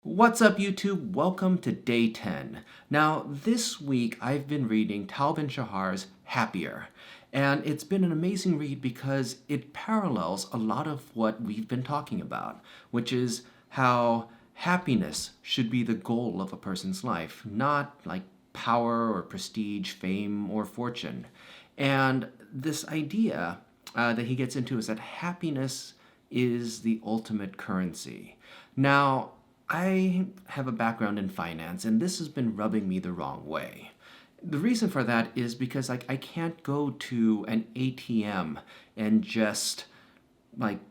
What's up, YouTube? Welcome to day 10. Now, this week I've been reading Tal Ben-Shahar's Happier, and it's been an amazing read because it parallels a lot of what we've been talking about, which is how happiness should be the goal of a person's life, not like power or prestige, fame or fortune. And this idea that he gets into is that happiness is the ultimate currency. Now, I have a background in finance, and this has been rubbing me the wrong way. The reason for that is because I can't go to an ATM and just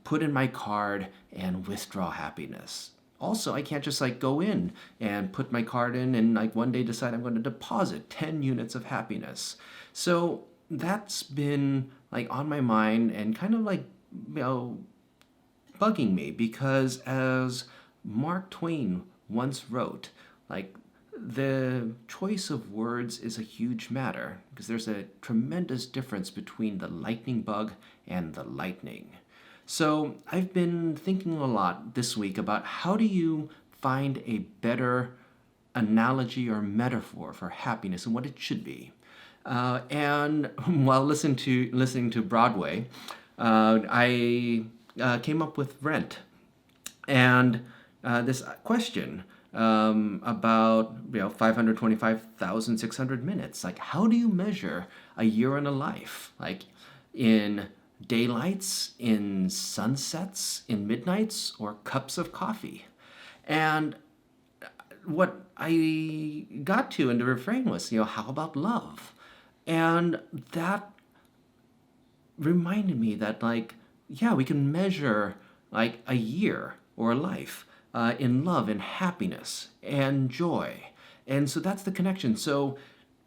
put in my card and withdraw happiness. Also, I can't just go in and put my card in and one day decide I'm going to deposit 10 units of happiness. So that's been on my mind and kind of bugging me because as Mark Twain once wrote, the choice of words is a huge matter because there's a tremendous difference between the lightning bug and the lightning. So I've been thinking a lot this week about how do you find a better analogy or metaphor for happiness and what it should be. And while listening to Broadway, I came up with Rent. And this question about 525,600 minutes. How do you measure a year in a life? In daylights, in sunsets, in midnights, or cups of coffee? And what I got to in the refrain was, how about love? And that reminded me that, we can measure a year or a life in love and happiness and joy. And so that's the connection. So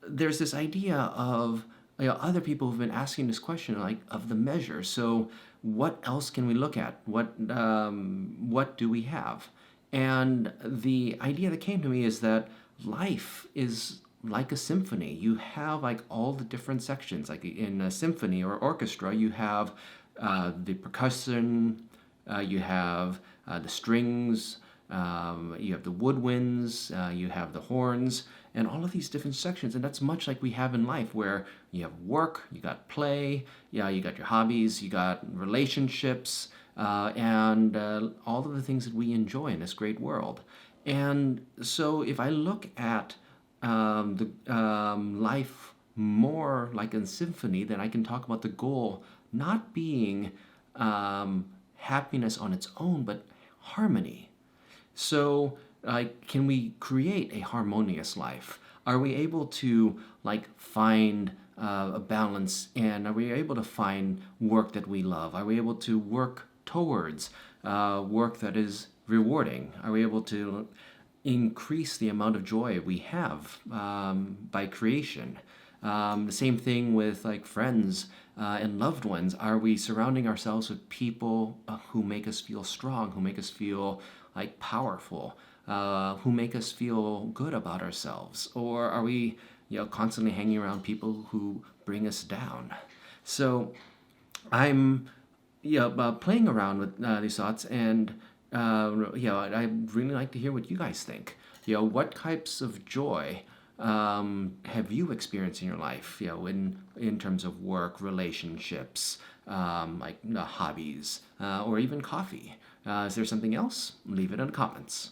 there's this idea of other people who've been asking this question of the measure. So what else can we look at? What do we have? And the idea that came to me is that life is like a symphony. You have all the different sections. In a symphony or orchestra, you have the percussion, you have the strings, you have the woodwinds, you have the horns, and all of these different sections. And that's much like we have in life, where you have work, you got play, you got your hobbies, you got relationships, and all of the things that we enjoy in this great world. And so if I look at the life more like a symphony, then I can talk about the goal not being happiness on its own, but harmony. So, can we create a harmonious life? Are we able to find a balance, and are we able to find work that we love? Are we able to work towards work that is rewarding? Are we able to increase the amount of joy we have by creation? The same thing with friends and loved ones. Are we surrounding ourselves with people who make us feel strong, who make us feel powerful, who make us feel good about ourselves? Or are we constantly hanging around people who bring us down? So I'm playing around with these thoughts, and I'd really like to hear what you guys think. What types of joy have you experienced in your life? In terms of work, relationships, hobbies, or even coffee. Is there something else? Leave it in the comments.